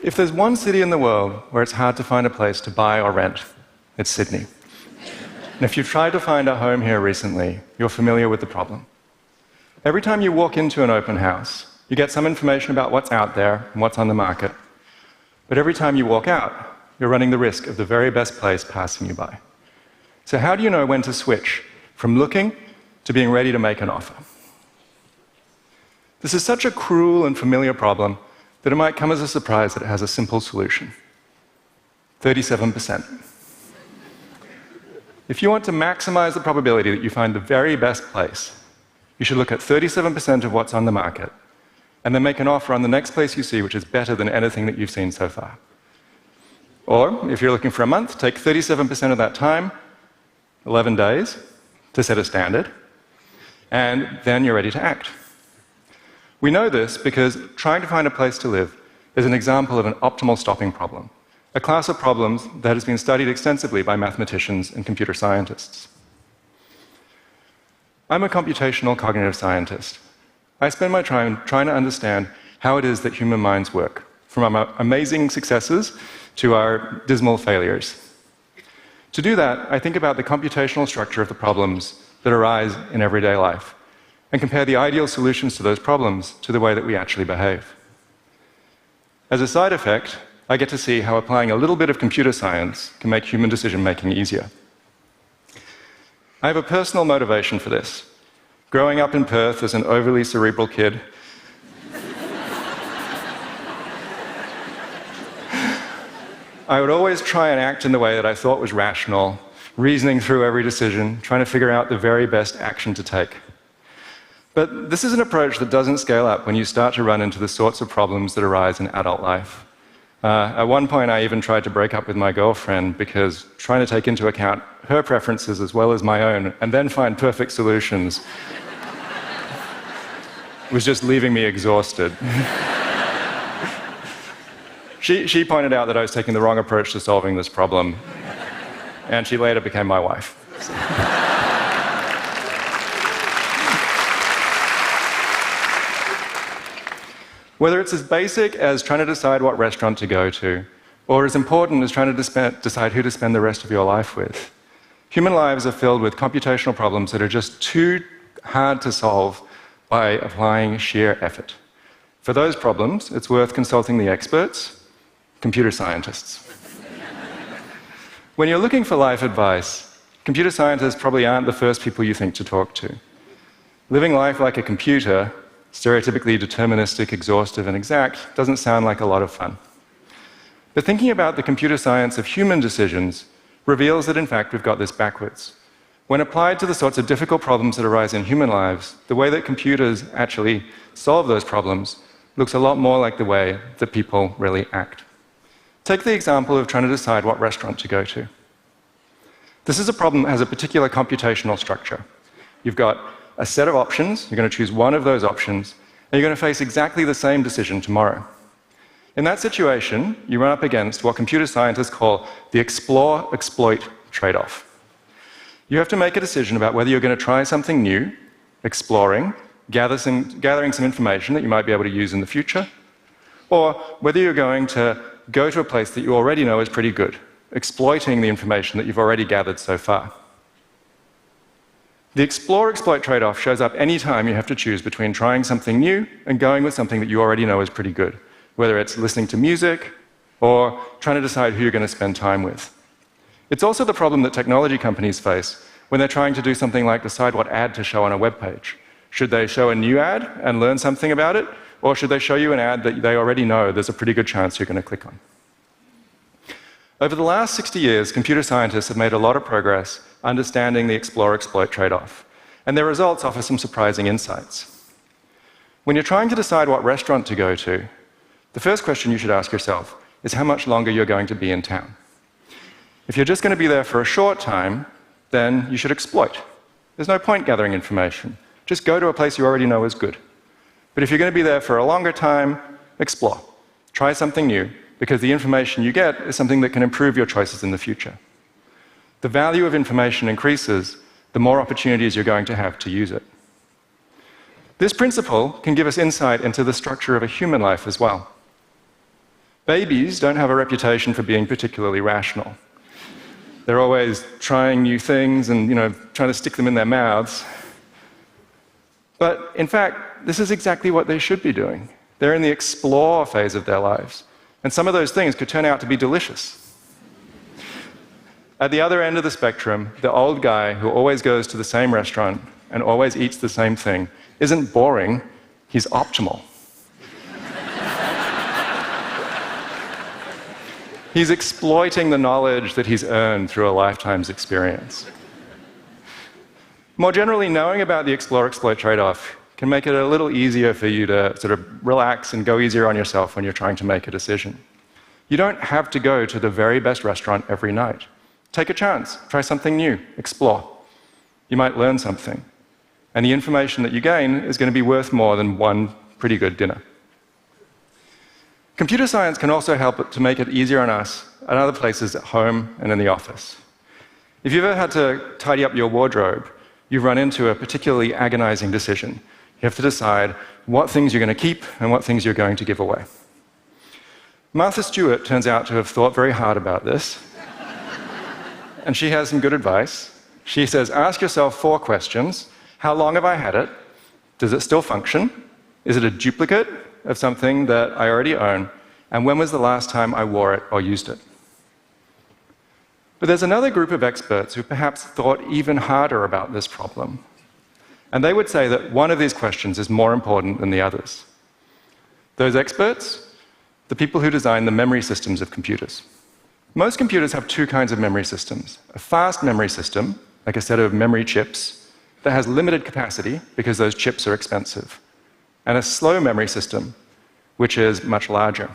If there's one city in the world where it's hard to find a place to buy or rent, it's Sydney. And if you've tried to find a home here recently, you're familiar with the problem. Every time you walk into an open house, you get some information about what's out there and what's on the market. But every time you walk out, you're running the risk of the very best place passing you by. So how do you know when to switch from looking to being ready to make an offer? This is such a cruel and familiar problem that it might come as a surprise that it has a simple solution. 37%. If you want to maximize the probability that you find the very best place, you should look at 37% of what's on the market and then make an offer on the next place you see which is better than anything that you've seen so far. Or, if you're looking for a month, take 37% of that time, 11 days, to set a standard, and then you're ready to act. We know this because trying to find a place to live is an example of an optimal stopping problem, a class of problems that has been studied extensively by mathematicians and computer scientists. I'm a computational cognitive scientist. I spend my time trying to understand how it is that human minds work, from our amazing successes to our dismal failures. To do that, I think about the computational structure of the problems that arise in everyday life and compare the ideal solutions to those problems to the way that we actually behave. As a side effect, I get to see how applying a little bit of computer science can make human decision-making easier. I have a personal motivation for this. Growing up in Perth as an overly cerebral kid, I would always try and act in the way that I thought was rational, reasoning through every decision, trying to figure out the very best action to take. But this is an approach that doesn't scale up when you start to run into the sorts of problems that arise in adult life. At one point, I even tried to break up with my girlfriend because trying to take into account her preferences as well as my own and then find perfect solutions was just leaving me exhausted. She pointed out that I was taking the wrong approach to solving this problem, and she later became my wife. Whether it's as basic as trying to decide what restaurant to go to, or as important as trying to decide who to spend the rest of your life with, human lives are filled with computational problems that are just too hard to solve by applying sheer effort. For those problems, it's worth consulting the experts, computer scientists. When you're looking for life advice, computer scientists probably aren't the first people you think to talk to. Living life like a computer, stereotypically deterministic, exhaustive, and exact, doesn't sound like a lot of fun. But thinking about the computer science of human decisions reveals that, in fact, we've got this backwards. When applied to the sorts of difficult problems that arise in human lives, the way that computers actually solve those problems looks a lot more like the way that people really act. Take the example of trying to decide what restaurant to go to. This is a problem that has a particular computational structure. You've got a set of options, you're going to choose one of those options, and you're going to face exactly the same decision tomorrow. In that situation, you run up against what computer scientists call the explore-exploit tradeoff. You have to make a decision about whether you're going to try something new, exploring, gathering some information that you might be able to use in the future, or whether you're going to go to a place that you already know is pretty good, exploiting the information that you've already gathered so far. The explore-exploit trade-off shows up any time you have to choose between trying something new and going with something that you already know is pretty good, whether it's listening to music or trying to decide who you're going to spend time with. It's also the problem that technology companies face when they're trying to do something like decide what ad to show on a web page. Should they show a new ad and learn something about it, or should they show you an ad that they already know there's a pretty good chance you're going to click on? Over the last 60 years, computer scientists have made a lot of progress understanding the explore-exploit trade-off, and their results offer some surprising insights. When you're trying to decide what restaurant to go to, the first question you should ask yourself is how much longer you're going to be in town. If you're just going to be there for a short time, then you should exploit. There's no point gathering information. Just go to a place you already know is good. But if you're going to be there for a longer time, explore. Try something new, because the information you get is something that can improve your choices in the future. The value of information increases, the more opportunities you're going to have to use it. This principle can give us insight into the structure of a human life as well. Babies don't have a reputation for being particularly rational. They're always trying new things and trying to stick them in their mouths. But in fact, this is exactly what they should be doing. They're in the explore phase of their lives. And some of those things could turn out to be delicious. At the other end of the spectrum, the old guy who always goes to the same restaurant and always eats the same thing isn't boring, he's optimal. He's exploiting the knowledge that he's earned through a lifetime's experience. More generally, knowing about the explore-exploit trade-off can make it a little easier for you to sort of relax and go easier on yourself when you're trying to make a decision. You don't have to go to the very best restaurant every night. Take a chance, try something new, explore. You might learn something. And the information that you gain is going to be worth more than one pretty good dinner. Computer science can also help to make it easier on us at other places at home and in the office. If you've ever had to tidy up your wardrobe, you've run into a particularly agonizing decision. You have to decide what things you're going to keep and what things you're going to give away. Martha Stewart turns out to have thought very hard about this, and she has some good advice. She says, ask yourself 4 questions. How long have I had it? Does it still function? Is it a duplicate of something that I already own? And when was the last time I wore it or used it? But there's another group of experts who perhaps thought even harder about this problem. And they would say that one of these questions is more important than the others. Those experts, the people who design the memory systems of computers. Most computers have 2 kinds of memory systems. A fast memory system, like a set of memory chips, that has limited capacity because those chips are expensive. And a slow memory system, which is much larger.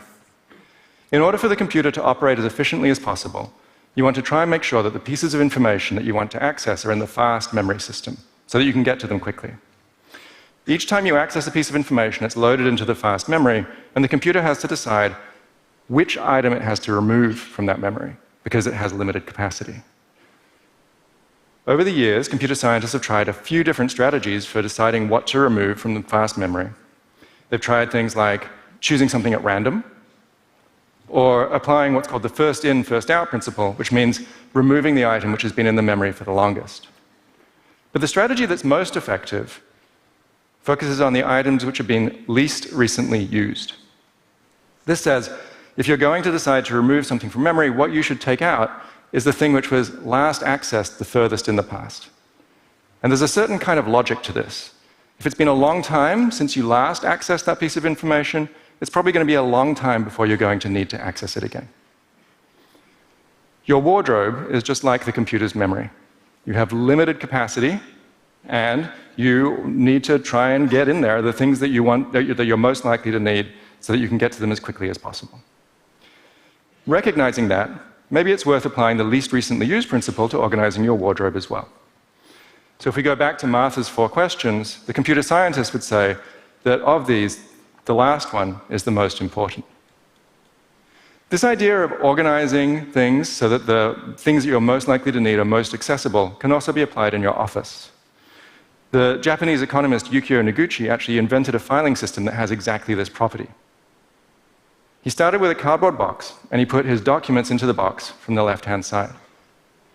In order for the computer to operate as efficiently as possible, you want to try and make sure that the pieces of information that you want to access are in the fast memory system, so that you can get to them quickly. Each time you access a piece of information, it's loaded into the fast memory, and the computer has to decide which item it has to remove from that memory, because it has limited capacity. Over the years, computer scientists have tried a few different strategies for deciding what to remove from the fast memory. They've tried things like choosing something at random, or applying what's called the first in, first out principle, which means removing the item which has been in the memory for the longest. But the strategy that's most effective focuses on the items which have been least recently used. This says, if you're going to decide to remove something from memory, what you should take out is the thing which was last accessed the furthest in the past. And there's a certain kind of logic to this. If it's been a long time since you last accessed that piece of information, it's probably going to be a long time before you're going to need to access it again. Your wardrobe is just like the computer's memory. You have limited capacity, and you need to try and get in there the things that you want, that you're most likely to need, so that you can get to them as quickly as possible. Recognizing that, maybe it's worth applying the least recently used principle to organizing your wardrobe as well. So if we go back to Martha's 4 questions, the computer scientist would say that of these, the last one is the most important. This idea of organizing things so that the things that you're most likely to need are most accessible can also be applied in your office. The Japanese economist Yukio Noguchi actually invented a filing system that has exactly this property. He started with a cardboard box, and he put his documents into the box from the left-hand side.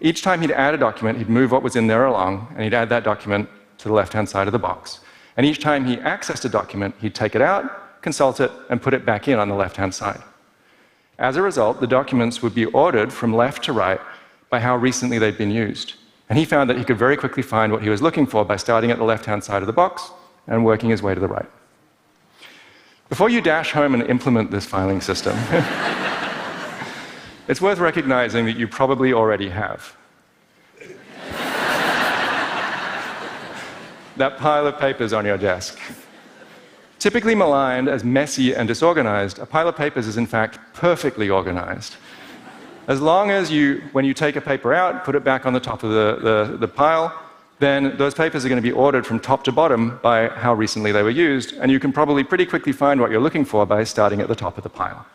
Each time he'd add a document, he'd move what was in there along, and he'd add that document to the left-hand side of the box. And each time he accessed a document, he'd take it out, consult it, and put it back in on the left-hand side. As a result, the documents would be ordered from left to right by how recently they'd been used. And he found that he could very quickly find what he was looking for by starting at the left-hand side of the box and working his way to the right. Before you dash home and implement this filing system, it's worth recognizing that you probably already have. That pile of papers on your desk. Typically maligned as messy and disorganized, a pile of papers is in fact perfectly organized. As long as you, when you take a paper out, put it back on the top of the pile, then those papers are going to be ordered from top to bottom by how recently they were used, and you can probably pretty quickly find what you're looking for by starting at the top of the pile.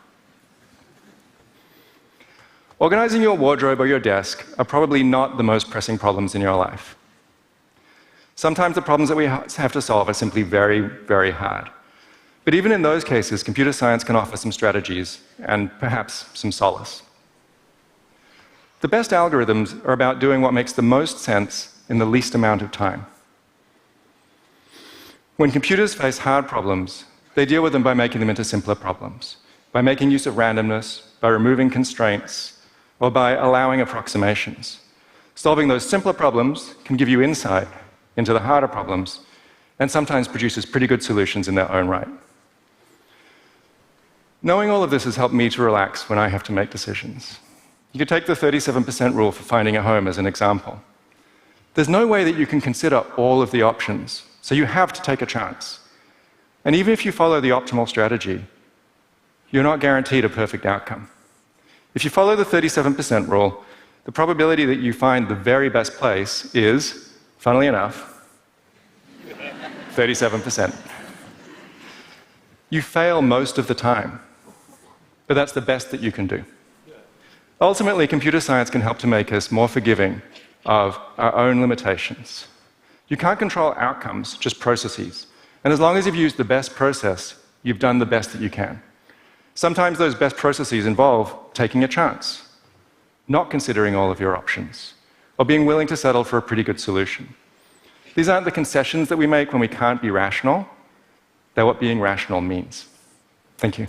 Organizing your wardrobe or your desk are probably not the most pressing problems in your life. Sometimes the problems that we have to solve are simply very, very hard. But even in those cases, computer science can offer some strategies and perhaps some solace. The best algorithms are about doing what makes the most sense in the least amount of time. When computers face hard problems, they deal with them by making them into simpler problems, by making use of randomness, by removing constraints, or by allowing approximations. Solving those simpler problems can give you insight into the harder problems, and sometimes produces pretty good solutions in their own right. Knowing all of this has helped me to relax when I have to make decisions. You could take the 37% rule for finding a home as an example. There's no way that you can consider all of the options, so you have to take a chance. And even if you follow the optimal strategy, you're not guaranteed a perfect outcome. If you follow the 37% rule, the probability that you find the very best place is, funnily enough, 37%. You fail most of the time, but that's the best that you can do. Ultimately, computer science can help to make us more forgiving of our own limitations. You can't control outcomes, just processes. And as long as you've used the best process, you've done the best that you can. Sometimes those best processes involve taking a chance, not considering all of your options, or being willing to settle for a pretty good solution. These aren't the concessions that we make when we can't be rational. They're what being rational means. Thank you.